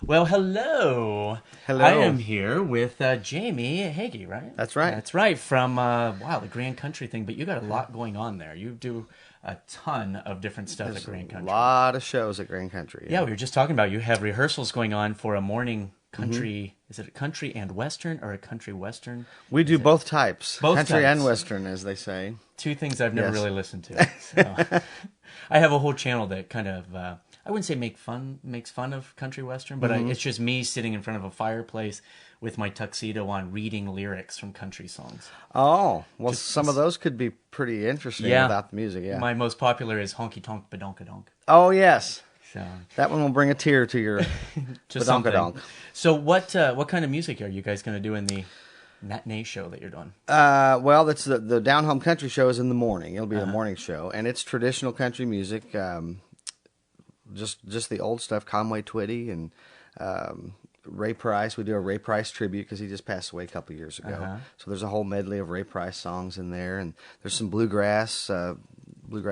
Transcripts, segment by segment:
Well, hello. Hello. I am here with Jamie Haage, right? That's right. That's right, from, wow, the Grand Country thing, but you got a lot going on there. You do a ton of different stuff at Grand A Country. lot of shows at Grand Country. Yeah, we were just talking about you have rehearsals going on for a morning country. Is it a country and western or a country western? We do both types. Both country types. and western, as they say. Two things I've never Yes. really listened to. So. I have a whole channel that kind of, I wouldn't say makes fun of country western, but it's just me sitting in front of a fireplace with my tuxedo on reading lyrics from country songs. Oh, well, some of those could be pretty interesting without the music, yeah. My most popular is Honky Tonk Badonkadonk. Oh, yes. So, That one will bring a tear to your just something. badonkadonk. So what kind of music are you guys going to do in the matinee show that you're doing? Well, that's the Down Home Country show is in the morning. It'll be the morning show, and it's traditional country music, just the old stuff, Conway Twitty and Ray Price. We do a Ray Price tribute because he just passed away a couple of years ago. So there's a whole medley of Ray Price songs in there, and there's some bluegrass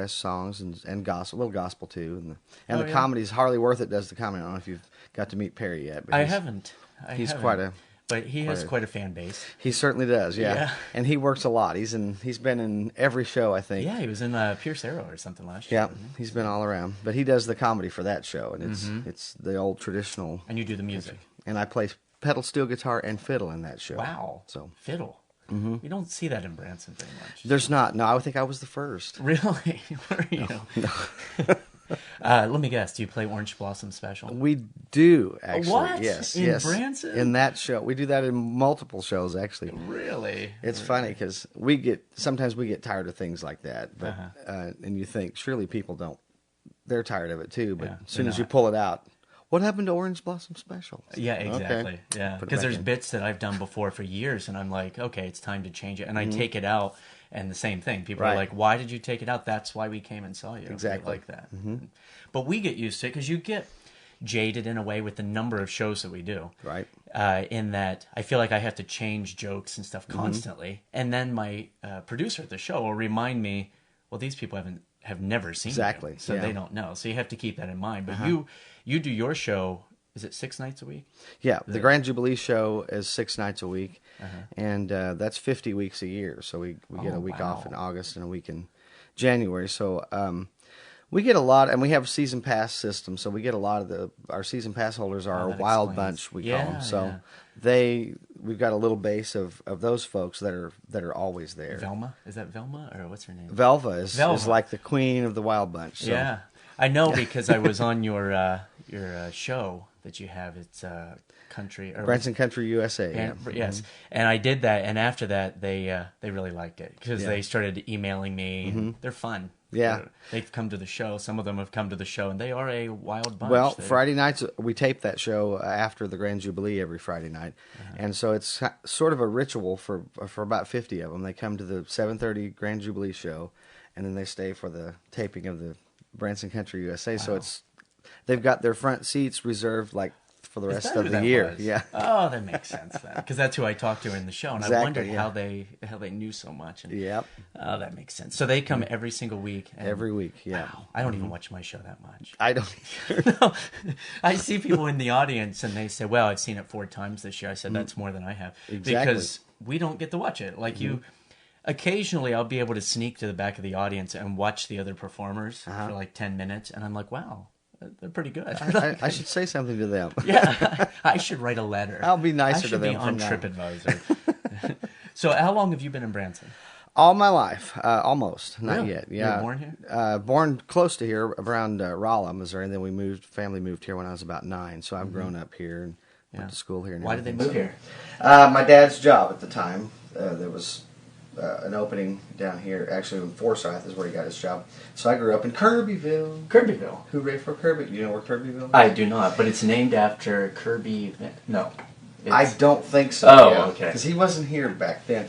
songs and gospel, a little gospel too. And the comedy's Harley Worthit does the comedy. I don't know if you've got to meet Perry yet. But I haven't. He's quite a... But he has quite a fan base. He certainly does, yeah. And he works a lot. He's been in every show, I think. Yeah, he was in Pierce Arrow or something last Yeah, year. he's been all around. But he does the comedy for that show, and it's the old traditional. And you do the music. And I play pedal steel guitar and fiddle in that show. Wow. So Fiddle. You don't see that in Branson very much. there's not. No, I would think I was the first. Really? Were you? No. Let me guess. Do you play Orange Blossom Special? We do actually. What? Yes. In yes. Branson? In that show, we do that in multiple shows actually. Really? It's funny because sometimes we get tired of things like that, but and you think surely people don't. They're tired of it too, but as soon as you pull it out, what happened to Orange Blossom Special? Yeah, exactly. Okay. Yeah, Put it because back there's in. bits that I've done before for years, and I'm like, okay, it's time to change it, and I take it out, and the same thing. People are Right. like, why did you take it out? That's why we came and saw you. Exactly. Like that. But we get used to it because you get jaded in a way with the number of shows that we do. Right. In that I feel like I have to change jokes and stuff constantly, and then my producer at the show will remind me, well, these people have never seen Exactly, you, so yeah. they don't know. So you have to keep that in mind. But you do your show. Is it 6 nights a week? Yeah, the Grand Jubilee show is 6 nights a week, and that's 50 weeks a year. So we get a week off in August and a week in January. So we get a lot, and we have a season pass system. So we get a lot of our season pass holders are a wild bunch, we call them. So we've got a little base of those folks that are always there. Velma? Is that Velma or what's her name? Velva is like the queen of the wild bunch. So. Yeah, I know because I was on your show that you have. It's country or Branson Country USA. Yes, and I did that, and after that, they really liked it because they started emailing me. They're fun. Yeah. They've come to the show. Some of them have come to the show, and they are a wild bunch. Well, Friday nights, we tape that show after the Grand Jubilee every Friday night. And so it's sort of a ritual for about 50 of them. They come to the 7:30 Grand Jubilee show, and then they stay for the taping of the Branson Country USA. So they've got their front seats reserved like for the rest of the year. Was? Yeah. Oh, that makes sense then, because that's who I talked to in the show, and I wondered how they knew so much. And, Yep. Oh, that makes sense. So they come every single week. And, Every week, yeah. Wow, I don't even watch my show that much. I don't either. No, I see people in the audience, and they say, "Well, I've seen it 4 times this year." I said, "That's more than I have," because we don't get to watch it. Like you, occasionally, I'll be able to sneak to the back of the audience and watch the other performers for like 10 minutes, and I'm like, "Wow, they're pretty good." I should say something to them. Yeah, I should write a letter. I'll be nicer to them I should be on from now. TripAdvisor. So, how long have you been in Branson? All my life, almost, not Really? yet. You Yeah, were born here? Born close to here, around Rolla, Missouri, and then family moved here when I was about 9. So I've grown up here and went to school here. And Why did they everything. move here? My dad's job at the time, there was an opening down here. Actually, in Forsyth is where he got his job. So I grew up in Kirbyville. Kirbyville. Hooray for Kirby! You know where Kirbyville is? I do not, but it's named after Kirby. No, I don't think so. Oh, okay. Because he wasn't here back then.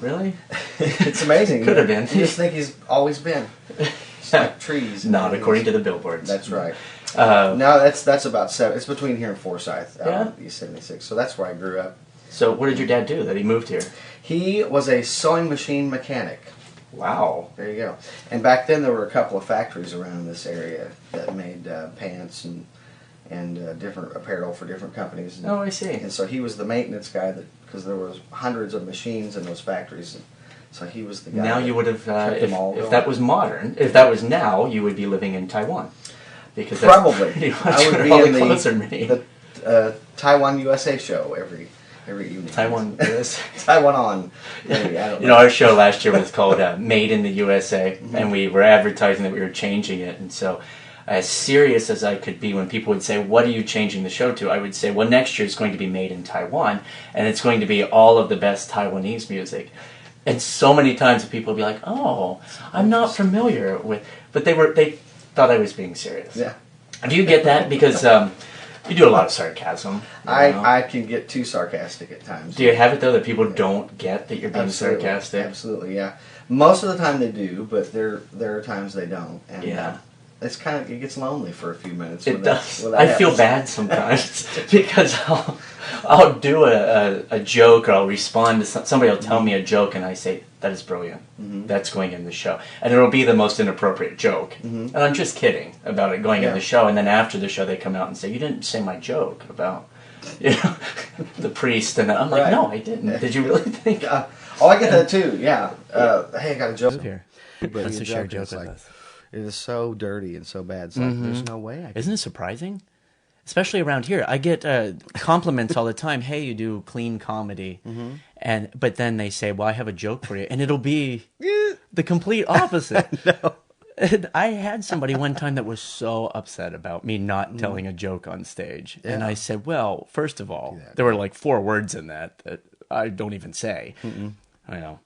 Really? It's amazing. Could have been. You just think he's always been. It's like trees. Not according to the billboards. That's right. Uh, No, that's about 7. It's between here and Forsyth, out Yeah? on East 76. So that's where I grew up. So, what did your dad do that he moved here? He was a sewing machine mechanic. Wow. There you go. And back then there were a couple of factories around this area that made pants and and different apparel for different companies. And, Oh, I see. And so he was the maintenance guy because there was hundreds of machines in those factories. And so he was the guy. Now you would have, if that was modern, if Yeah. that was now, you would be living in Taiwan. Because Probably. I would be in the Taiwan USA show every evening. Taiwan USA. Taiwan on. Maybe, I don't know. You know, our show last year was called Made in the USA, and we were advertising that we were changing it. And so, as serious as I could be when people would say, "What are you changing the show to?" I would say, "Well, next year it's going to be made in Taiwan, and it's going to be all of the best Taiwanese music." And so many times people would be like, "Oh, I'm not familiar with," but they thought I was being serious. Yeah. Do you get that? Because you do a lot of sarcasm. I can get too sarcastic at times. Do you have it though that people don't get that you're being sarcastic? Absolutely, yeah. Most of the time they do, but there are times they don't. And, Yeah. It's it gets lonely for a few minutes. It does. I feel bad sometimes because I'll do a joke or I'll respond to somebody will tell me a joke and I say, that is brilliant. Mm-hmm. That's going in the show. And it'll be the most inappropriate joke. Mm-hmm. And I'm just kidding about it going in the show. And then after the show they come out and say, you didn't say my joke about the priest. And I'm like, no, I didn't. Did you really think? I get that too, yeah. Hey, I got a joke here. Let's share a joke with us. It is so dirty and so bad. It's like, there's no way I can. Isn't it surprising? Especially around here. I get compliments all the time. Hey, you do clean comedy. Mm-hmm. But then they say, well, I have a joke for you. And it'll be the complete opposite. No. And I had somebody one time that was so upset about me not telling a joke on stage. Yeah. And I said, well, first of all, there were like 4 words in that I don't even say. Mm-mm. I know.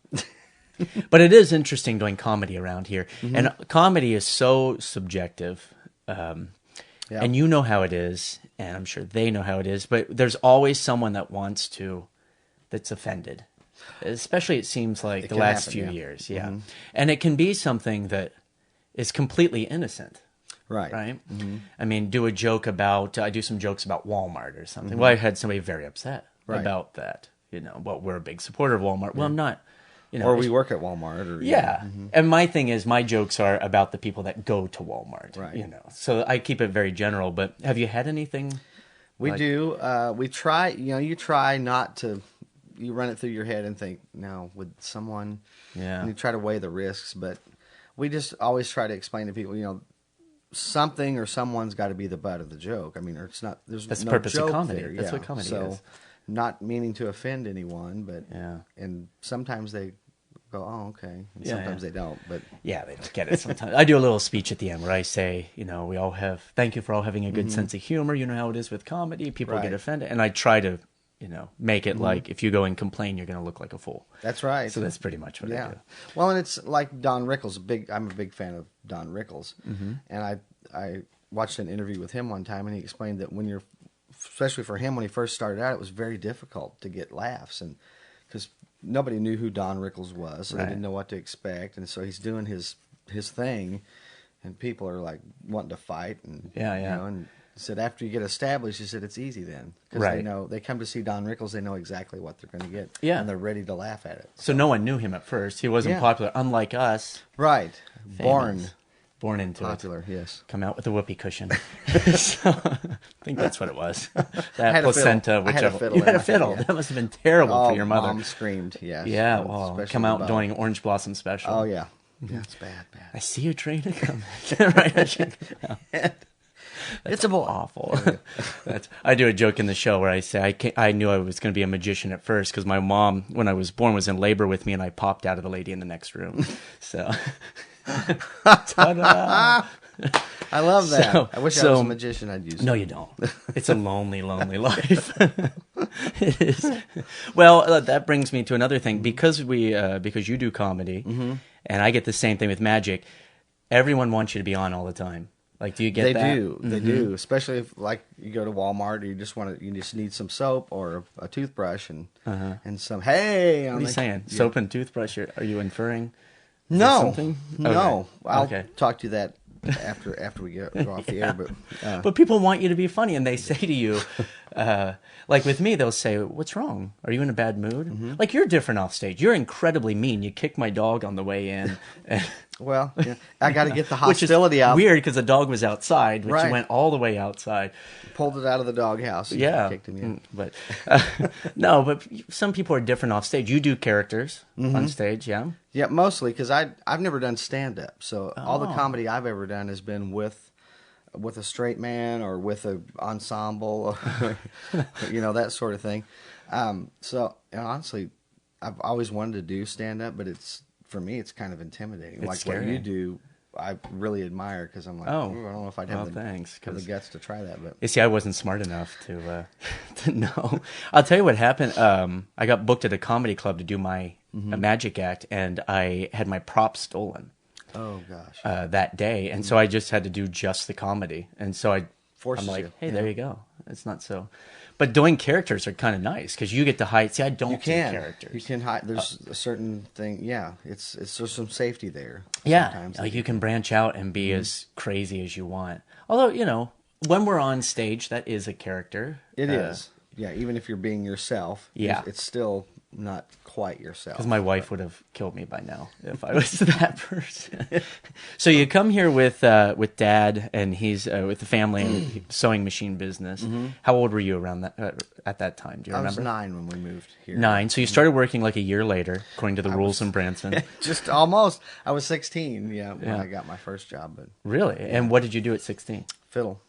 But it is interesting doing comedy around here. Mm-hmm. And comedy is so subjective. And you know how it is, and I'm sure they know how it is, but there's always someone that's offended. Especially it seems like the last few years. Yeah. Mm-hmm. And it can be something that is completely innocent. Right? Mm-hmm. I mean, I do some jokes about Walmart or something. Mm-hmm. Well, I had somebody very upset about that. Well, we're a big supporter of Walmart. Well, I'm not. Or we work at Walmart. And my thing is, my jokes are about the people that go to Walmart. Right. So I keep it very general. But have you had anything? We do. We try. You try not to. You run it through your head and think, no, would someone? Yeah. And you try to weigh the risks, but we just always try to explain to people, something or someone's got to be the butt of the joke. I mean, it's not. That's no the purpose of comedy. There. That's what comedy is. Not meaning to offend anyone, but and sometimes they go, oh, okay. And sometimes they don't, but they don't get it sometimes. I do a little speech at the end where I say, thank you for all having a good sense of humor. You know how it is with comedy. People get offended. And I try to, make it like if you go and complain, you're going to look like a fool. That's right. So that's pretty much what I do. Well, and it's like Don Rickles. I'm a big fan of Don Rickles. Mm-hmm. And I watched an interview with him one time, and he explained that especially for him when he first started out, it was very difficult to get laughs, and because nobody knew who Don Rickles was, so they didn't know what to expect, and so he's doing his thing, and people are like wanting to fight, and and he said after you get established, he said it's easy then, because they come to see Don Rickles, they know exactly what they're going to get, and they're ready to laugh at it. So no one knew him at first; he wasn't popular, unlike us. Right, Born into popular, yes. Come out with a whoopee cushion. So, I think that's what it was. That placenta, whichever. You had a fiddle. Yeah. That must have been terrible for your mother. Mom screamed, yes. Yeah, come out doing Orange Blossom Special. Oh, yeah. Yeah, it's bad. I see you train to come. Right as you come out. It's awful. I do a joke in the show where I say I knew I was going to be a magician at first because my mom, when I was born, was in labor with me, and I popped out of the lady in the next room. So... Ta-da! I love that. I wish I was a magician. I'd use it. No, you don't. It's a lonely, lonely life. It is. Well, that brings me to another thing. Because you do comedy, and I get the same thing with magic. Everyone wants you to be on all the time. Like, do you get that? They do. They do. Especially if, like, you go to Walmart, or you just need some soap or a toothbrush and some. Hey, what are you saying? Yeah. Soap and toothbrush? Are you inferring? No, no. I'll talk to you that after we go off the air. But people want you to be funny, and they say to you, like with me, they'll say, "What's wrong? Are you in a bad mood?" Mm-hmm. Like, you're different off stage. You're incredibly mean. You kicked my dog on the way in. Well, yeah, I got to get the Which is hostility out. weird because the dog was outside, but Right. you went all the way outside. Pulled it out of the doghouse. And Yeah, kicked him in. but no, but some people are different off stage. You do characters on stage, yeah? Yeah, mostly because I've never done stand up, so all the comedy I've ever done has been with a straight man or with an ensemble, or, that sort of thing. So honestly, I've always wanted to do stand up, but for me it's kind of intimidating. It's like scary. what you do, I really admire because I'm like, I don't know if I'd have the guts to try that. But you see, I wasn't smart enough to know. I'll tell you what happened. I got booked at a comedy club to do my a magic act, and I had my props stolen. Oh gosh. That day, and so I just had to do just the comedy, and so I'm like, you. hey, there you go. It's not so. But doing characters are kind of nice because you get to hide. See, I don't do characters. You can hide. There's a certain thing. Yeah, there's some safety there. Yeah, sometimes. like you can branch out and be as crazy as you want. Although when we're on stage, that is a character. It is. Yeah, even if you're being yourself. Yeah, it's still not quite yourself. Because my wife would have killed me by now if I was that person. So you come here with Dad, and he's with the family and sewing machine business. How old were you around that at that time? Do you remember? I was 9 when we moved here. 9. So you started working like a year later, according to the rules in Branson. Just almost. I was 16. When I got my first job. But really, and what did you do at 16? Fiddle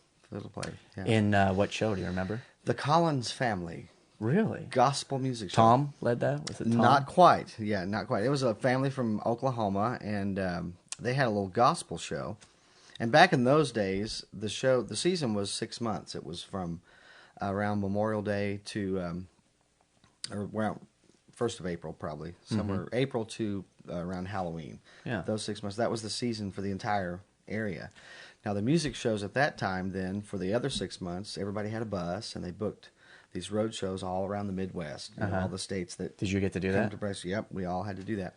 player. Yeah. In what show? Do you remember? The Collins Family. Really? Gospel music show. Tom led that? Was it Tom? Not quite. Yeah, not quite. It was a family from Oklahoma, and they had a little gospel show. And back in those days, the season was 6 months. It was from around Memorial Day to around 1st of April, probably. Somewhere April to around Halloween. Yeah. Those 6 months. That was the season for the entire area. Now, the music shows at that time, then, for the other 6 months, everybody had a bus, and they booked these road shows all around the Midwest, all the states that. Did you get to do that? Yep, we all had to do that,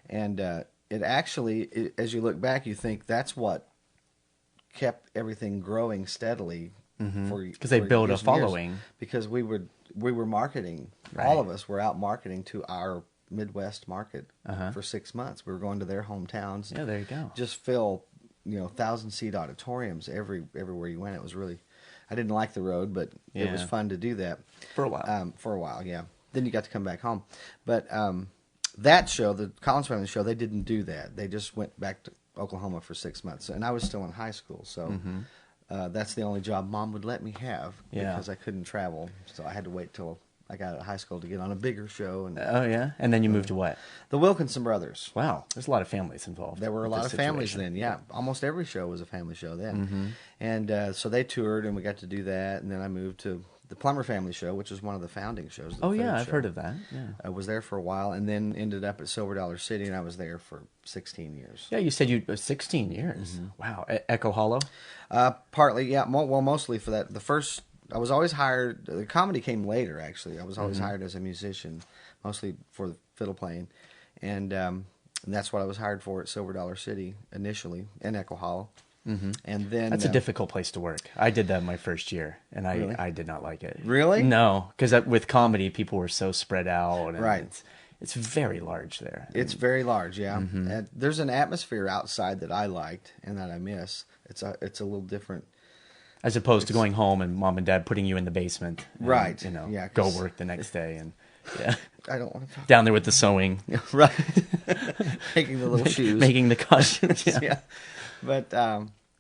and it actually, as you look back, you think that's what kept everything growing steadily because they built a following. Because we were marketing, all of us were out marketing to our Midwest market for 6 months. We were going to their hometowns. Yeah, there you go. Just fill 1,000-seat auditoriums everywhere you went. It was really. I didn't like the road, but it was fun to do that. For a while. For a while, yeah. Then you got to come back home. But that show, the Collins Family show, they didn't do that. They just went back to Oklahoma for 6 months. And I was still in high school, so that's the only job Mom would let me have because I couldn't travel. So I had to wait till I got out of high school to get on a bigger show. And oh, yeah? And then you moved to what? The Wilkinson Brothers. Wow. There's a lot of families involved. There were a lot of families then, yeah. Almost every show was a family show then. And so they toured, and we got to do that. And then I moved to the Plummer Family show, which was one of the founding shows. Oh, yeah, I've heard of that. Yeah. I was there for a while, and then ended up at Silver Dollar City, and I was there for 16 years. Yeah, you said 16 years. Wow. Echo Hollow? Partly, yeah. Well, mostly for that. The first... I was always hired. The comedy came later, actually. I was always hired as a musician, mostly for the fiddle playing, and that's what I was hired for at Silver Dollar City initially, in Echo Hollow. And then that's a difficult place to work. I did that my first year, and really? I did not like it. Really? No, because with comedy, people were so spread out. And right. It's very large there. It's very large, yeah. And there's an atmosphere outside that I liked and that I miss. It's a little different. As opposed to going home and Mom and Dad putting you in the basement. And, right. Go work the next day. And I don't want to talk down there with the sewing. Right. Making the little shoes. Making the costumes. Yeah. But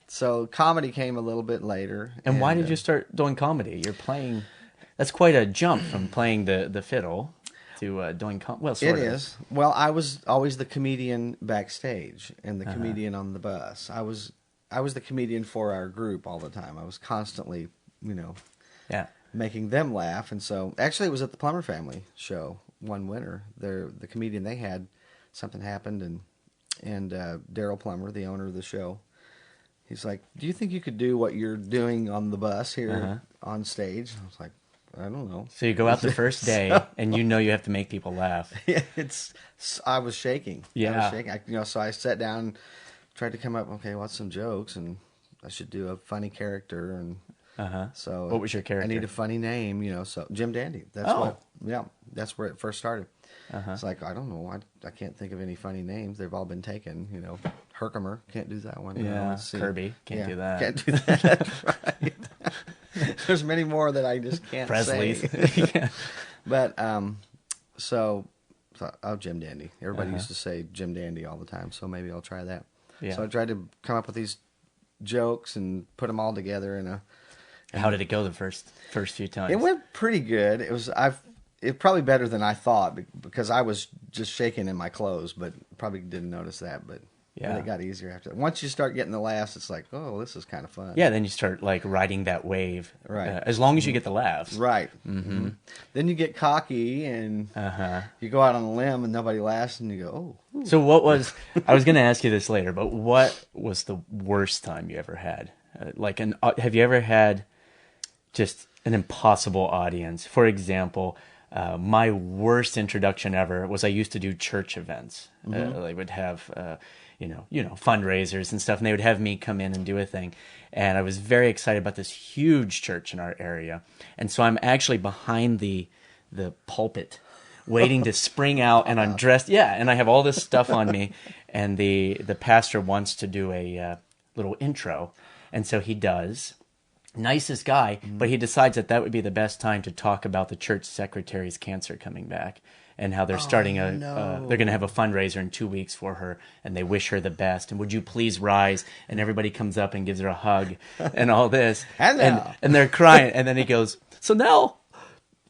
so comedy came a little bit later. And why did you start doing comedy? You're playing... That's quite a jump from playing the fiddle to doing... Well, sort of. It is. Well, I was always the comedian backstage and the comedian on the bus. I was the comedian for our group all the time. I was constantly, making them laugh. And so, actually, it was at the Plummer Family show one winter. The comedian they had, something happened, and Daryl Plummer, the owner of the show, he's like, "Do you think you could do what you're doing on the bus here on stage?" I was like, "I don't know." So you go out the first day, and you have to make people laugh. I was shaking. Yeah. I was shaking. So I sat down. Tried to come up, okay, what's some jokes, and I should do a funny character, and so what was your character? I need a funny name, so Jim Dandy. That's that's where it first started. It's like, I don't know, I can't think of any funny names. They've all been taken, Herkimer, can't do that one. Yeah, Kirby, can't do that. Can't do that. Right. There's many more that I just can't Presley's. say. Yeah. But so Jim Dandy. Everybody used to say Jim Dandy all the time, so maybe I'll try that. Yeah. So I tried to come up with these jokes and put them all together in a. How did it go the first few times? It went pretty good. It probably better than I thought because I was just shaking in my clothes, but probably didn't notice that. But yeah, it got easier after. Once you start getting the laughs, it's like, oh, this is kind of fun. Yeah, then you start like riding that wave. Right. As long as you get the laughs. Right. Mm-hmm. Then you get cocky and you go out on a limb and nobody laughs and you go, oh. So what was? I was going to ask you this later, but what was the worst time you ever had? Have you ever had just an impossible audience? For example, my worst introduction ever was I used to do church events. They would have, fundraisers and stuff, and they would have me come in and do a thing. And I was very excited about this huge church in our area. And so I'm actually behind the pulpit waiting to spring out, and I'm dressed. Yeah, and I have all this stuff on me. And the pastor wants to do a little intro. And so he does. Nicest guy, but he decides that would be the best time to talk about the church secretary's cancer coming back and how they're starting they're going to have a fundraiser in 2 weeks for her, and they wish her the best. And would you please rise? And everybody comes up and gives her a hug and all this. and they're crying. And then he goes, so now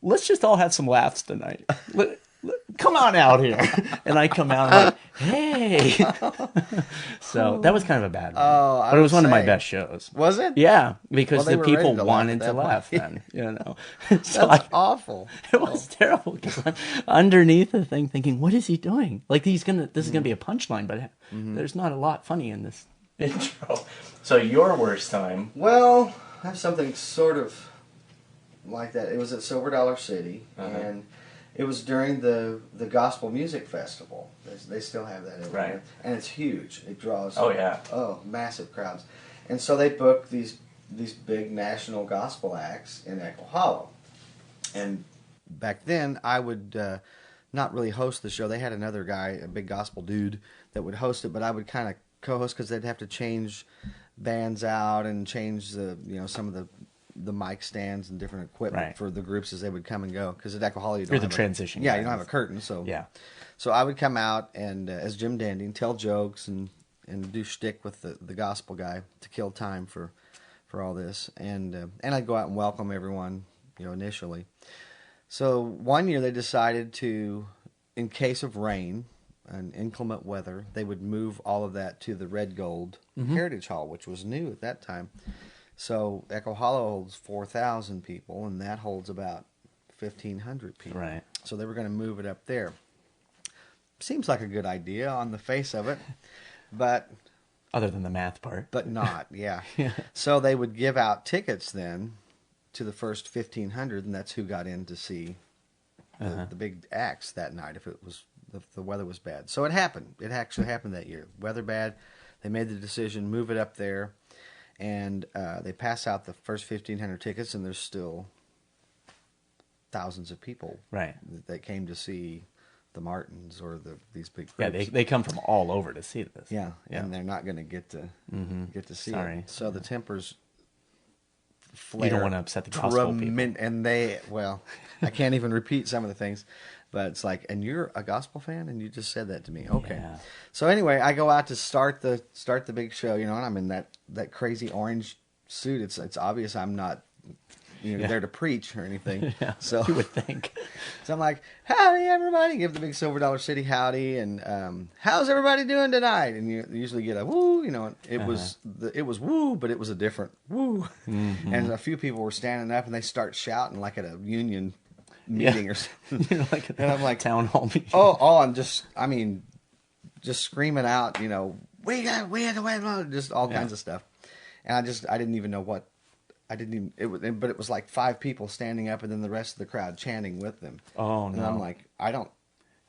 let's just all have some laughs tonight. Come on out here. And I come out and I'm like, hey. So that was kind of a bad one. But it was one of my best shows. Was it? Yeah, because the people wanted to laugh then. So That's awful. It was terrible because I'm underneath the thing thinking, what is he doing? Like this is going to be a punchline, but there's not a lot funny in this intro. So your worst time? Well, I have something sort of like that. It was at Silver Dollar City, and it was during the Gospel Music Festival. They still have that every year. And it's huge. It draws massive crowds. And so they booked these big national gospel acts in Echo Hollow. And back then, I would not really host the show. They had another guy, a big gospel dude, that would host it, but I would kind of co-host because they'd have to change bands out and change some of the mic stands and different equipment for the groups as they would come and go. Because at Echo Hollow, you don't have transition. You don't have a curtain, so So I would come out and as Jim Dandy and tell jokes and do shtick with the gospel guy to kill time for all this, and I'd go out and welcome everyone, initially. So one year they decided to, in case of rain and inclement weather, they would move all of that to the Red Gold Heritage Hall, which was new at that time. So Echo Hollow holds 4,000 people, and that holds about 1,500 people. Right. So they were going to move it up there. Seems like a good idea on the face of it, but other than the math part. But not, yeah. So they would give out tickets then to the first 1,500, and that's who got in to see the big acts that night if the weather was bad. So it happened. It actually happened that year. Weather bad. They made the decision, move it up there. And they pass out the first 1,500 tickets, and there's still thousands of people that came to see the Martins or these big groups. Yeah, they come from all over to see this. Yeah. And they're not going to get to see it. So the tempers flare. You don't want to upset the gospel people. And I can't even repeat some of the things. But it's like, and you're a gospel fan, and you just said that to me. Okay. Yeah. So anyway, I go out to start the big show, and I'm in that crazy orange suit. It's obvious I'm not there to preach or anything. Yeah, so you would think. So I'm like, howdy everybody, give the big Silver Dollar City howdy, and how's everybody doing tonight? And you usually get a woo, it was woo, but it was a different woo. And a few people were standing up and they start shouting like at a union meeting or something. And I'm like, town hall meeting. I'm just screaming out, we had to wait, just all kinds of stuff. And I didn't even know what, but it was like 5 people standing up and then the rest of the crowd chanting with them. Oh, no. And I'm like, I don't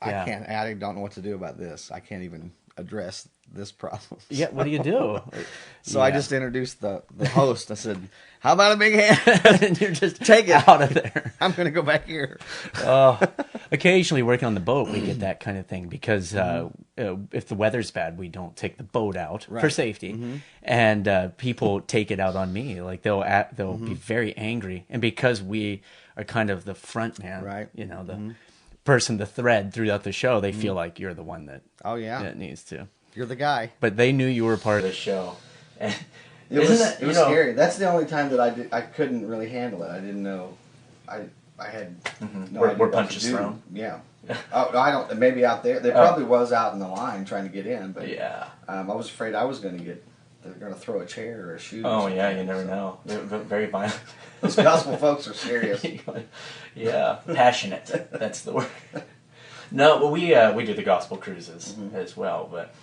know what to do about this. I can't even address this problem. Yeah, what do you do? So I just introduced the host. I said, How about a big hand? And you're just take it out of there. I'm going to go back here. Occasionally working on the boat, we get that kind of thing because if the weather's bad, we don't take the boat out for safety. And people take it out on me. Like they'll be very angry. And because we are kind of the front man, you know, the person, the thread throughout the show, they feel like you're the one that that needs to. You're the guy. But they knew you were part of the show. And it was scary. That's the only time that I couldn't really handle it. I didn't know. I had no idea were what punches to do. thrown? Yeah. Oh, I don't. Maybe out there. There probably was out in the line trying to get in, but I was afraid I was going to get. They're going to throw a chair or a shoe. Oh yeah, you never know. They're very violent. Those gospel folks are serious. Yeah, passionate. That's the word. No, well, we do the gospel cruises as well, but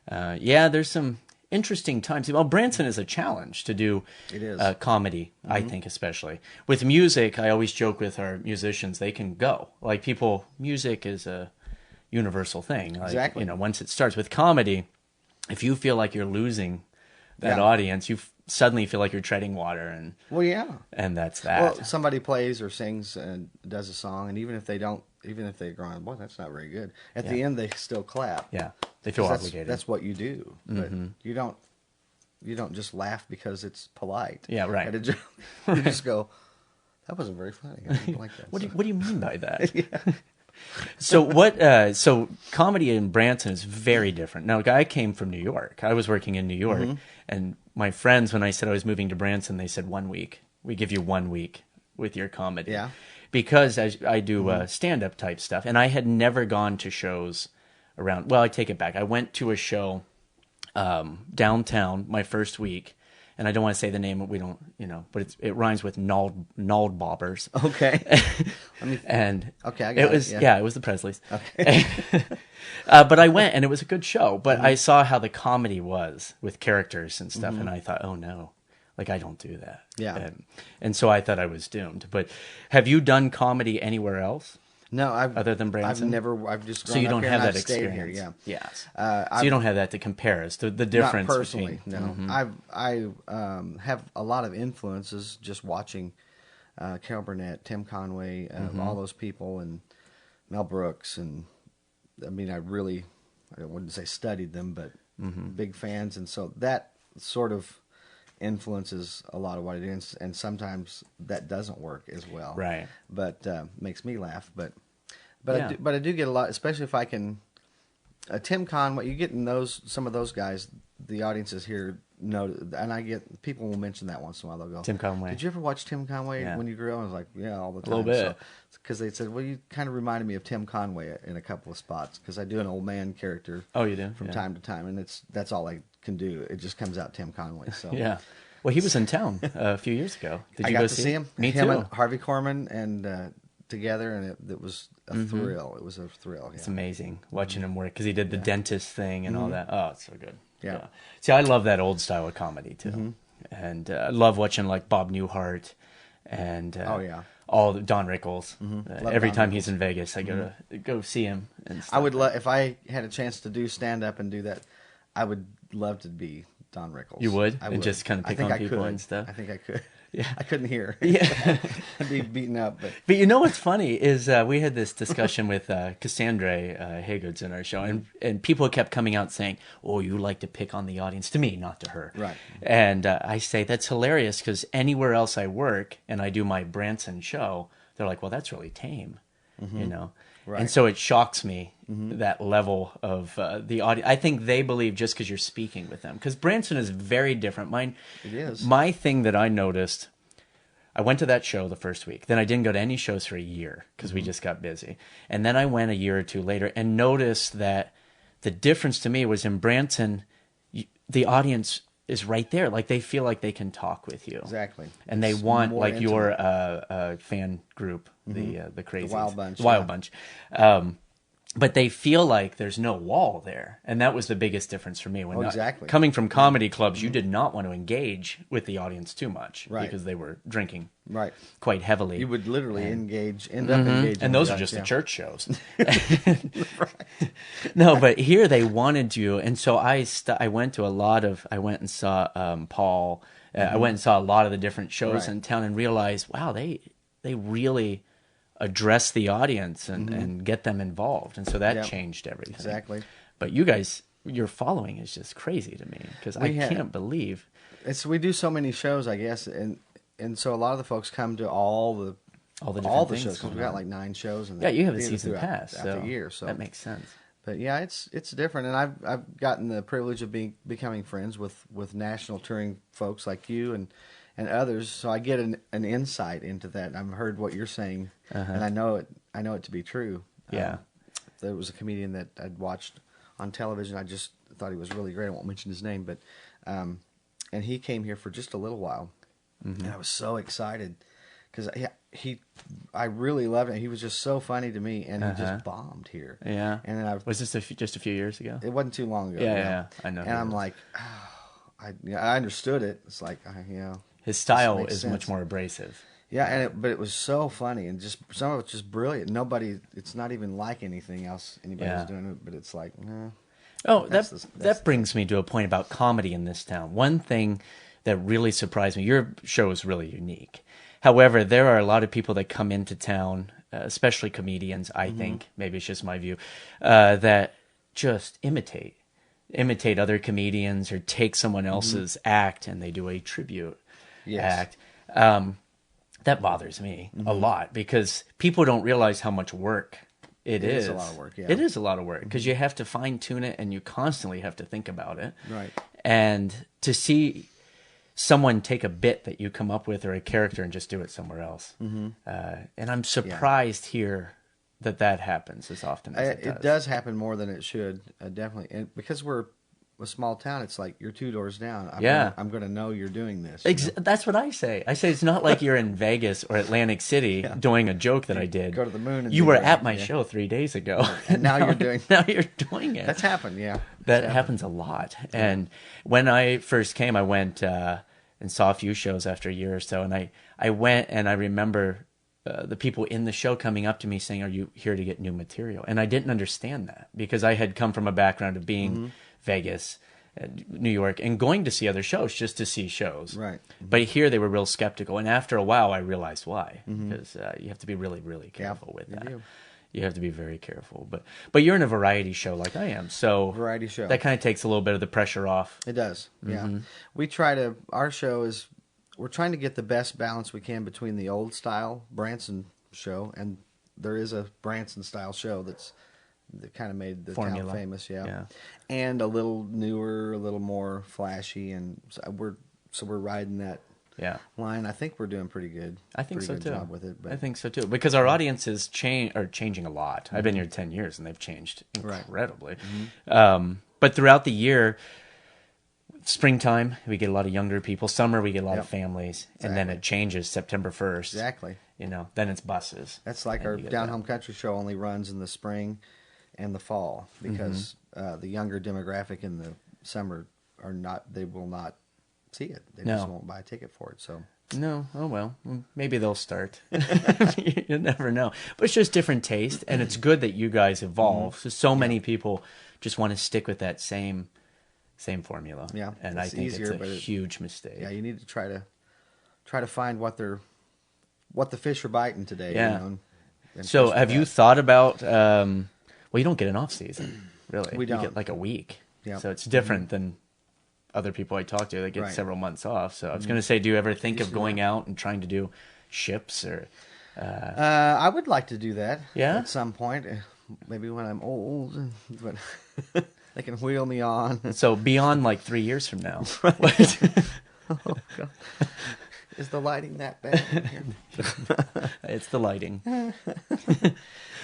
there's some interesting times. Well, Branson is a challenge to do comedy, I think, especially. With music, I always joke with our musicians, they can go. Like music is a universal thing. Like, exactly. You know, once it starts with comedy, if you feel like you're losing that audience, you suddenly feel like you're treading water. And and that's that. Well, somebody plays or sings and does a song, and even if they're going, boy, that's not very good. At the end, they still clap. Yeah, they feel obligated. That's what you do. But you don't just laugh because it's polite. Yeah, right. You just go, that wasn't very funny. I didn't like that. What do you mean by that? So comedy in Branson is very different. Now, I came from New York. I was working in New York, and my friends, when I said I was moving to Branson, they said 1 week. We give you 1 week with your comedy. Yeah. Because I do stand-up type stuff, and I had never gone to shows around. Well, I take it back. I went to a show downtown my first week, and I don't want to say the name. We don't, but it rhymes with Nald Bobbers. Okay. I got it. Yeah, it was the Presleys. Okay. But I went, and it was a good show. But I saw how the comedy was with characters and stuff, and I thought, oh no. Like, I don't do that. Yeah. And so I thought I was doomed. But have you done comedy anywhere else? No, other than Branson? I've just grown so you don't up have here that experience. Here, Yes. So you don't have that to compare as to the difference. Not personally, between, no. I have a lot of influences just watching Carol Burnett, Tim Conway, all those people, and Mel Brooks, and I mean, I wouldn't say studied them, but big fans, and so that sort of influences a lot of what I do, and sometimes that doesn't work as well. Right. But makes me laugh. But I do get a lot, especially if I can. Tim Conway, you get in some of those guys. The audiences here know, and I get people will mention that once in a while. They'll go, Tim Conway. Did you ever watch Tim Conway when you grew up? I was like, yeah, all the time. A little bit. Because they said, well, you kind of reminded me of Tim Conway in a couple of spots because I do an old man character. Oh, you do? From time to time, and that's all I can do. It just comes out Tim Conway. So yeah. Well, he was in town a few years ago. Did you go see him? Me him too. And Harvey Korman and together, and it was a thrill. It was a thrill. Yeah. It's amazing watching him work because he did the dentist thing and all that. Oh, it's so good. Yeah. See, I love that old style of comedy too, and I love watching like Bob Newhart and all Don Rickles. Every time he's in Vegas, I go see him. And I would love if I had a chance to do stand up and do that. I would love to be Don Rickles. You would? I and would. just kind of pick on people and stuff? I think I could. Yeah. I couldn't hear. Yeah. I'd be beaten up. But you know what's funny is we had this discussion with Cassandra Haage in our show, and people kept coming out saying, oh, you like to pick on the audience. To me, not to her. Right. And I say, that's hilarious because anywhere else I work and I do my Branson show, they're like, well, that's really tame, Right. And so it shocks me, that level of the audience. I think they believe just because you're speaking with them. Because Branson is very different. It is. My thing that I noticed, I went to that show the first week. Then I didn't go to any shows for a year because we just got busy. And then I went a year or two later and noticed that the difference to me was in Branson, the audience is right there. Like they feel like they can talk with you. Exactly. And they want like intimate. Your fan group, the crazies. The Wild Bunch. Wild Bunch. But they feel like there's no wall there. And that was the biggest difference for me. Exactly. Coming from comedy clubs, you did not want to engage with the audience too much. Right. Because they were drinking right. quite heavily. You would literally end up engaging. And those are just the church shows. No, but here they wanted you. And so I went and saw Paul I went and saw a lot of the different shows Right. in town and realized, wow, they really address the audience and get them involved. And so that changed everything. Exactly. But you guys, your following is just crazy to me because I can't believe. We do so many shows, I guess, and so a lot of the folks come to all the shows, because we've got like 9 shows. Yeah, you have a season pass after a year, so that makes sense. But yeah, it's different, and I've gotten the privilege of becoming friends with national touring folks like you and others. So I get an insight into that. I've heard what you're saying, and I know it to be true. Yeah, there was a comedian that I'd watched on television. I just thought he was really great. I won't mention his name, but and he came here for just a little while, and I was so excited because I really loved it. He was just so funny to me, and he just bombed here. Yeah. And then was this just a few years ago? It wasn't too long ago. Yeah, I know. And I'm like, I understood it. It's like, his style is much more abrasive. Yeah, but it was so funny, and just some of it's just brilliant. It's not even like anything else anybody's doing, but it's like, Oh, that brings me to a point about comedy in this town. One thing that really surprised me, your show is really unique. However, there are a lot of people that come into town, especially comedians, I think, maybe it's just my view, that just imitate other comedians or take someone else's act and they do a tribute act. That bothers me a lot because people don't realize how much work it is. It is a lot of work, yeah. It is a lot of work because you have to fine-tune it and you constantly have to think about it. Right. And to see someone take a bit that you come up with or a character and just do it somewhere else. And I'm surprised here that happens as often as it does. It does happen more than it should, definitely. And because we're a small town, it's like you're 2 doors down. I'm going to know you're doing this. That's what I say. I say it's not like you're in Vegas or Atlantic City doing a joke that I did. Go to the moon. And you were at my show 3 days ago. And now you're doing it. That's happened, yeah. That happens a lot. And when I first came, I went and saw a few shows after a year or so. And I went and I remember the people in the show coming up to me saying, "Are you here to get new material?" And I didn't understand that because I had come from a background of being Vegas, New York, and going to see other shows just to see shows. Right. But here they were real skeptical. And after a while, I realized why. Because you have to be really, really careful with that. You have to be very careful. But you're in a variety show like I am. So variety show. That kind of takes a little bit of the pressure off. It does, yeah. Our show is, we're trying to get the best balance we can between the old style Branson show, and there is a Branson style show that kind of made the town famous, and a little newer, a little more flashy, and so we're riding that line. I think we're doing pretty good. I think so too. Job with it, but I think so too, because our audiences are changing a lot. I've been here 10 years, and they've changed incredibly. But throughout the year, springtime we get a lot of younger people. Summer we get a lot of families, and then it changes September 1st. Exactly. Then it's buses. That's like our Down Home Country show only runs in the spring and the fall because the younger demographic in the summer they will not see it. They just won't buy a ticket for it. So no, oh well, maybe they'll start. You never know. But it's just different taste, and it's good that you guys evolve. So many people just want to stick with that same formula. Yeah, and I think it's a huge mistake. Yeah, you need to try to find what the fish are biting today. Yeah. So have you thought about? Well, you don't get an off season, really. We don't. You get like a week. Yeah. So it's different than other people I talk to that get several months off. So I was going to say, do you ever think of going out and trying to do ships or? I would like to do that. Yeah. At some point, maybe when I'm old, but they can wheel me on. So beyond like 3 years from now. Oh God. Is the lighting that bad in here? It's the lighting.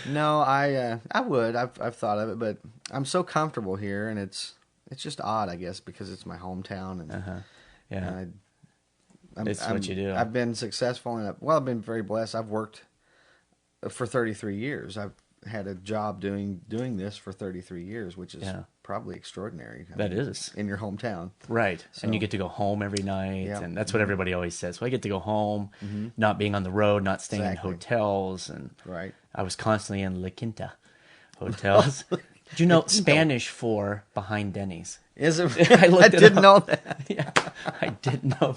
No, I would. I've thought of it, but I'm so comfortable here, and it's just odd, I guess, because it's my hometown, and it's what you do. I've been successful, and I've been very blessed. I've worked for 33 years. I've had a job doing this for 33 years, which is probably extraordinary. That is. In your hometown. Right. So, and you get to go home every night, and that's what everybody always says. Well, I get to go home, not being on the road, not staying in hotels. And I was constantly in La Quinta hotels. Do you know Spanish for behind Denny's? Is it? I didn't know that. Yeah, I did know.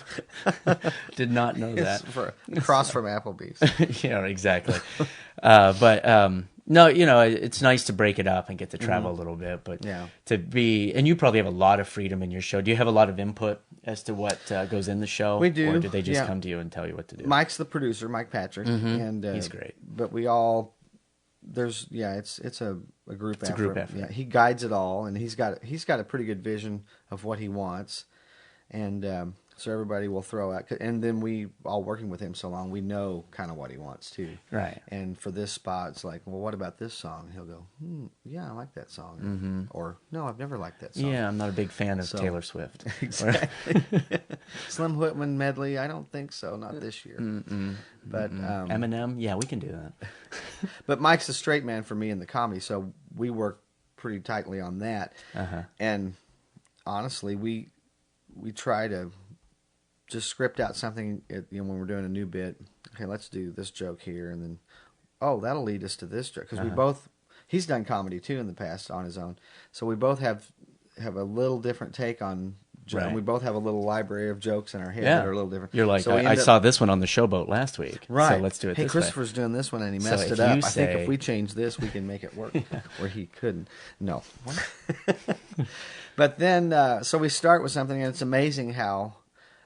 Did not know that. For across from Applebee's. Yeah, exactly. But no, it's nice to break it up and get to travel a little bit. But to be, and you probably have a lot of freedom in your show. Do you have a lot of input as to what goes in the show? We do. Or do they just come to you and tell you what to do? Mike's the producer, Mike Patrick, and he's great. But we all it's a group effort. It's a group effort. Yeah, he guides it all, and he's got a pretty good vision of what he wants, and so everybody will throw out. And then we all working with him so long, we know kind of what he wants too. Right. And for this spot, it's like, well, what about this song? And he'll go, yeah, I like that song, or no, I've never liked that song. Yeah, I'm not a big fan of Taylor Swift. Exactly. Slim Whitman medley, I don't think so, not this year. But Eminem, yeah, we can do that. But Mike's the straight man for me in the comedy, so we work pretty tightly on that. And honestly, we try to just script out something. When we're doing a new bit, okay, let's do this joke here, and then that'll lead us to this joke, because we both. He's done comedy too in the past on his own, so we both have a little different take on. Right. We both have a little library of jokes in our head that are a little different. You're like, I saw this one on the Showboat last week. Right. So let's do it this way. Christopher's doing this one, and he messed it up. I think if we change this, we can make it work. Where he couldn't. No. But then, so we start with something, and it's amazing how,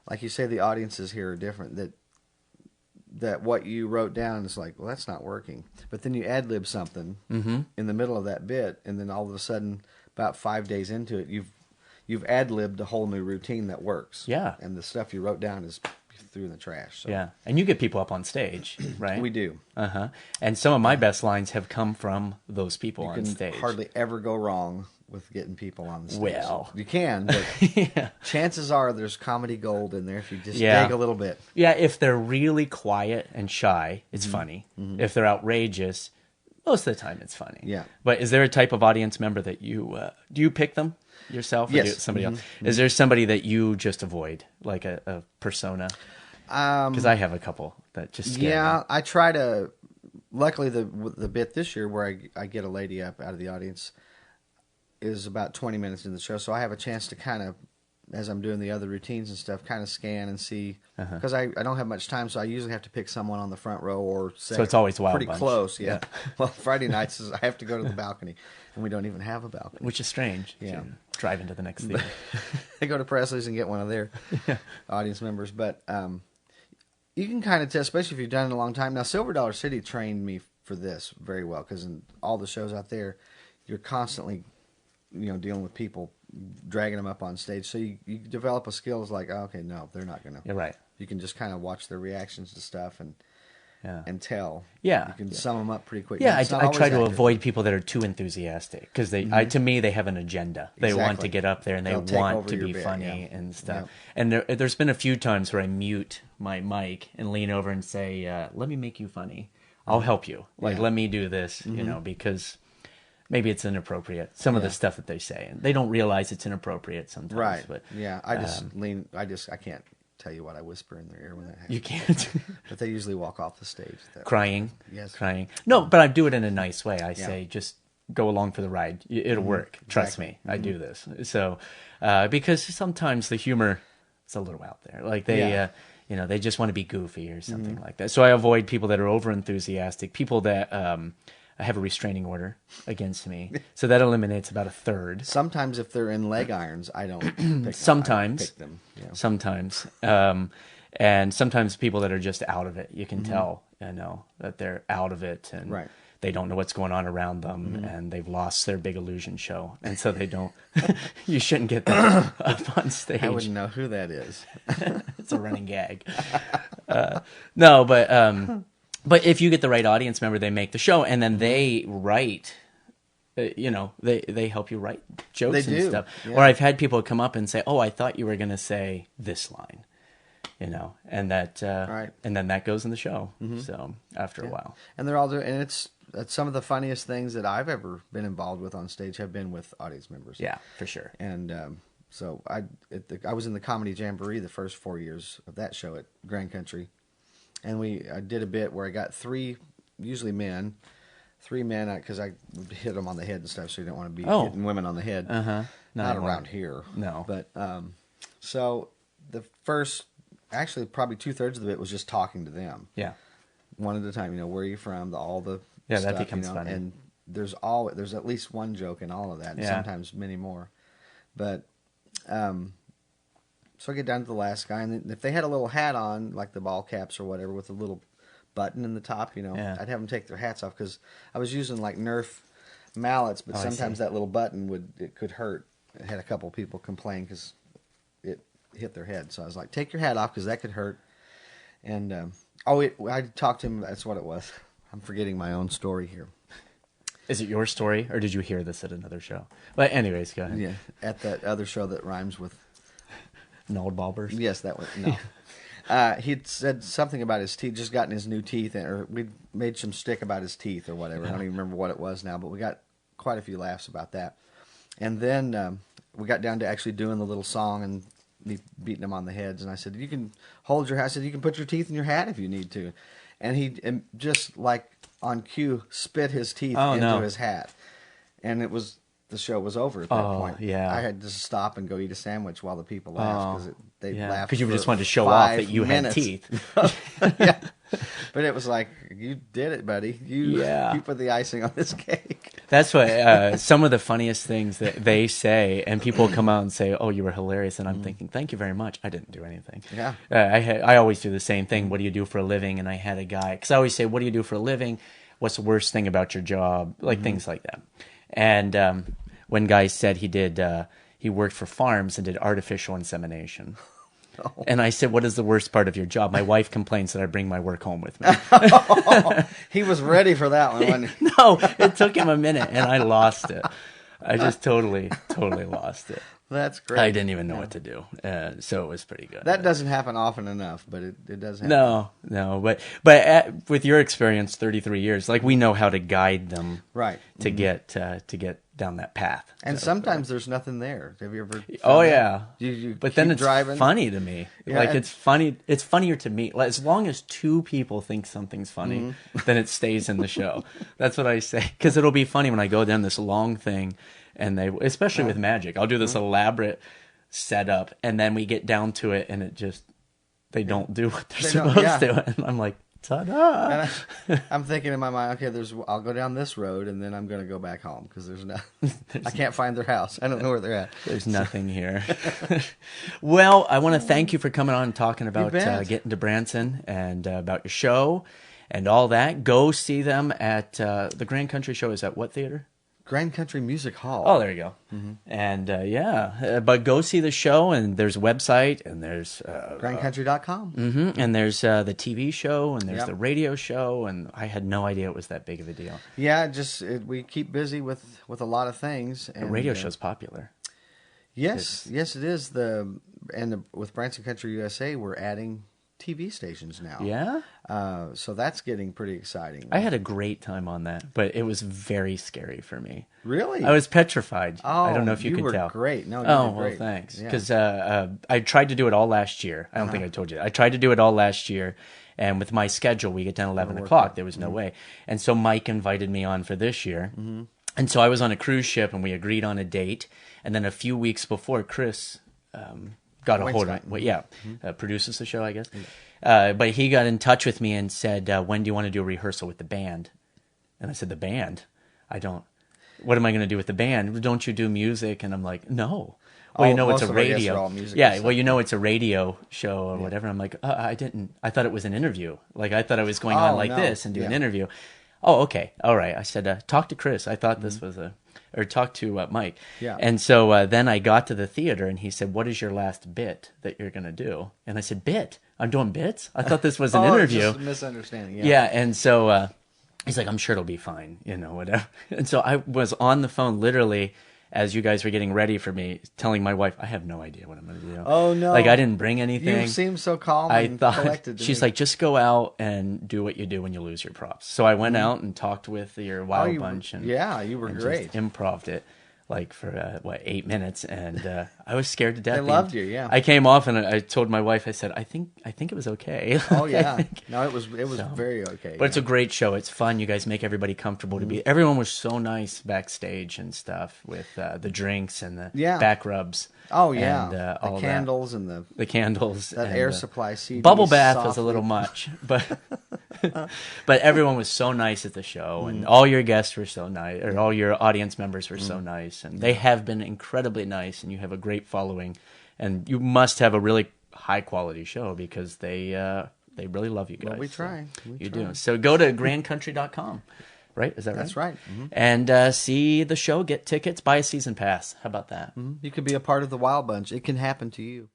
like you say, the audiences here are different. That what you wrote down is like, well, that's not working. But then you ad-lib something in the middle of that bit, and then all of a sudden, about 5 days into it, you've ad-libbed a whole new routine that works. Yeah. And the stuff you wrote down is threw in the trash. So. Yeah. And you get people up on stage, right? We do. And some of my best lines have come from those people on stage. You can hardly ever go wrong with getting people on the stage. Well. You can, but chances are there's comedy gold in there if you just dig a little bit. Yeah, if they're really quiet and shy, it's funny. If they're outrageous, most of the time it's funny. Yeah. But is there a type of audience member that you do you pick them yourself, or yes. Somebody else? Is there somebody that you just avoid, like a persona? Because I have a couple that just scare me. I try to. Luckily, the bit this year where I get a lady up out of the audience is about 20 minutes into the show, so I have a chance to kind of, as I'm doing the other routines and stuff, kind of scan and see, because I don't have much time, so I usually have to pick someone on the front row or so it's always Wild pretty Bunch. Close. Yeah. Well, Friday nights I have to go to the balcony, and we don't even have a balcony, which is strange. Yeah, drive into the next theater. I go to Presley's and get one of their audience members, but you can kind of tell, especially if you've done it a long time. Now, Silver Dollar City trained me for this very well, because in all the shows out there, you're constantly dealing with people, dragging them up on stage. So you develop a skill. It's like, okay, no, they're not going to. You're right. You can just kind of watch their reactions to stuff and tell. Yeah. You can sum them up pretty quick. Yeah, I try to avoid people that are too enthusiastic, because to me, they have an agenda. They want to get up there, and they want to be funny and stuff. And there's been a few times where I mute my mic and lean over and say, let me make you funny. I'll help you. Let me do this, because maybe it's inappropriate. Some of the stuff that they say, and they don't realize it's inappropriate sometimes. Right. But I just lean. I can't tell you what I whisper in their ear when that happens. You can't. But they usually walk off the stage. Crying. Yes. Crying. No, but I do it in a nice way. I say, just go along for the ride. It'll work. Trust me. I do this. So, because sometimes the humor is a little out there. Like they just want to be goofy or something like that. So I avoid people that are over enthusiastic, people that I have a restraining order against me. So that eliminates about a third. Sometimes if they're in leg irons, I don't pick them. Sometimes. I pick them. Yeah. Sometimes. And sometimes people that are just out of it, you can tell, that they're out of it, and they don't know what's going on around them, and they've lost their big illusion show. And so they don't, you shouldn't get them up on stage. I wouldn't know who that is. It's a running gag. No, but if you get the right audience member, they make the show, and then they write, they help you write jokes and stuff. Yeah. Or I've had people come up and say, "Oh, I thought you were going to say this line," and that, and then that goes in the show. So after a while, and they're all doing, and it's some of the funniest things that I've ever been involved with on stage have been with audience members. Yeah, for sure. And so I was in the Comedy Jamboree the first 4 years of that show at Grand Country. And I did a bit where I got three, usually men, 3 men, because I would hit them on the head and stuff, so you don't want to be hitting women on the head. Not around here. No. But, so the first, actually probably 2/3 of it was just talking to them. Yeah. One at a time, where are you from, all the stuff, that becomes funny. And there's at least one joke in all of that, and sometimes many more. But, so I get down to the last guy, and if they had a little hat on, like the ball caps or whatever, with a little button in the top, I'd have them take their hats off, because I was using like Nerf mallets, but sometimes that little button could hurt. I had a couple people complain because it hit their head, so I was like, take your hat off, because that could hurt. And I talked to him. That's what it was. I'm forgetting my own story here. Is it your story, or did you hear this at another show? But anyways, go ahead. Yeah, at that other show that rhymes with Nold Balbers. Yes, that was no. He'd said something about his teeth, just gotten his new teeth, or we made some stick about his teeth or whatever. I don't even remember what it was now, but we got quite a few laughs about that. And then we got down to actually doing the little song and me beating him on the heads. And I said, you can hold your hat. I said, you can put your teeth in your hat if you need to. And he just like on cue spit his teeth into his hat. And the show was over at that point. Yeah. I had to stop and go eat a sandwich while the people laughed, because they laughed. Because you just wanted to show off that you had teeth. Yeah. But it was like, you did it, buddy. You put the icing on this cake. That's what some of the funniest things that they say, and people come out and say, "Oh, you were hilarious," and I'm thinking, "Thank you very much. I didn't do anything." Yeah. I always do the same thing. What do you do for a living? And I had a guy, because I always say, "What do you do for a living? What's the worst thing about your job?" Like things like that. And when guy said he worked for farms and did artificial insemination. Oh. And I said, what is the worst part of your job? My wife complains that I bring my work home with me. He was ready for that one, wasn't he? No, it took him a minute, and I lost it. I just totally lost it. That's great. I didn't even know what to do, so it was pretty good. That doesn't happen often enough, but it does happen. No, but with your experience, 33 years, like we know how to guide them, right, to get down that path. And sometimes there's nothing there. Have you ever? Oh yeah, you but then it's driving? Funny to me. Yeah, like it's funny. It's funnier to me. Like, as long as two people think something's funny, then it stays in the show. That's what I say, because it'll be funny when I go down this long thing. And they, especially with magic, I'll do this elaborate setup, and then we get down to it, and it just, they don't do what they're supposed to. And I'm like, ta-da! And I'm thinking in my mind, okay, I'll go down this road, and then I'm going to go back home, because I can't find their house. I don't know where they're at. There's nothing here. Well, I want to thank you for coming on and talking about getting to Branson, and about your show, and all that. Go see them at the Grand Country Show. Is at what theater? Grand Country Music Hall. Oh, there you go. And but go see the show, and there's a website, and there's grandcountry.com. And there's the TV show, and there's the radio show, and I had no idea it was that big of a deal. Yeah, we keep busy with a lot of things. And the radio show's popular. Yes, it is. With Branson Country USA, we're adding TV stations now. Yeah? So that's getting pretty exciting. I had a great time on that, but it was very scary for me. Really? I was petrified. Oh, I don't know if you could tell. You were great. No, you were great. Well, thanks. Because I tried to do it all last year. I don't think I told you that. I tried to do it all last year, and with my schedule, we get done 11 o'clock. There was no way. And so Mike invited me on for this year. And so I was on a cruise ship, and we agreed on a date. And then a few weeks before, Chris... got a hold of it. Produces the show, I guess. But he got in touch with me and said, when do you want to do a rehearsal with the band? And I said, the band? What am I going to do with the band? Don't you do music? And I'm like, no. Well, it's a radio. It's a radio show or whatever. I'm like, I thought it was an interview. Like, I thought I was going on this and do an interview. Oh, okay. All right. I said, talk to Chris. I thought this was or talk to Mike. Yeah. And so then I got to the theater, and he said, what is your last bit that you're going to do? And I said, bit? I'm doing bits? I thought this was an interview. Just a misunderstanding. Yeah, and so he's like, I'm sure it'll be fine, whatever. And so I was on the phone literally as you guys were getting ready for me, telling my wife, I have no idea what I'm going to do. Oh, no. Like, I didn't bring anything. You seem so calm and collected. She's like, just go out and do what you do when you lose your props. So I went out and talked with your Wild Bunch. And you were great. Just improv'd it. like for 8 minutes, and I was scared to death. They loved you, yeah. I came off and I told my wife, I said, I think it was okay. Oh yeah, no, it was very okay. But it's a great show. It's fun. You guys make everybody comfortable to be. Everyone was so nice backstage and stuff with the drinks and the back rubs. Oh yeah, and, all the candles and the candles. That and air supply CD. Bubble bath was a little much, but but everyone was so nice at the show, and all your guests were so nice, or all your audience members were so nice, and they have been incredibly nice, and you have a great following, and you must have a really high quality show because they really love you guys. Well, we try. You do. So go to grandcountry.com. Right? Is that right? That's right. And see the show, get tickets, buy a season pass. How about that? You could be a part of the Wild Bunch. It can happen to you.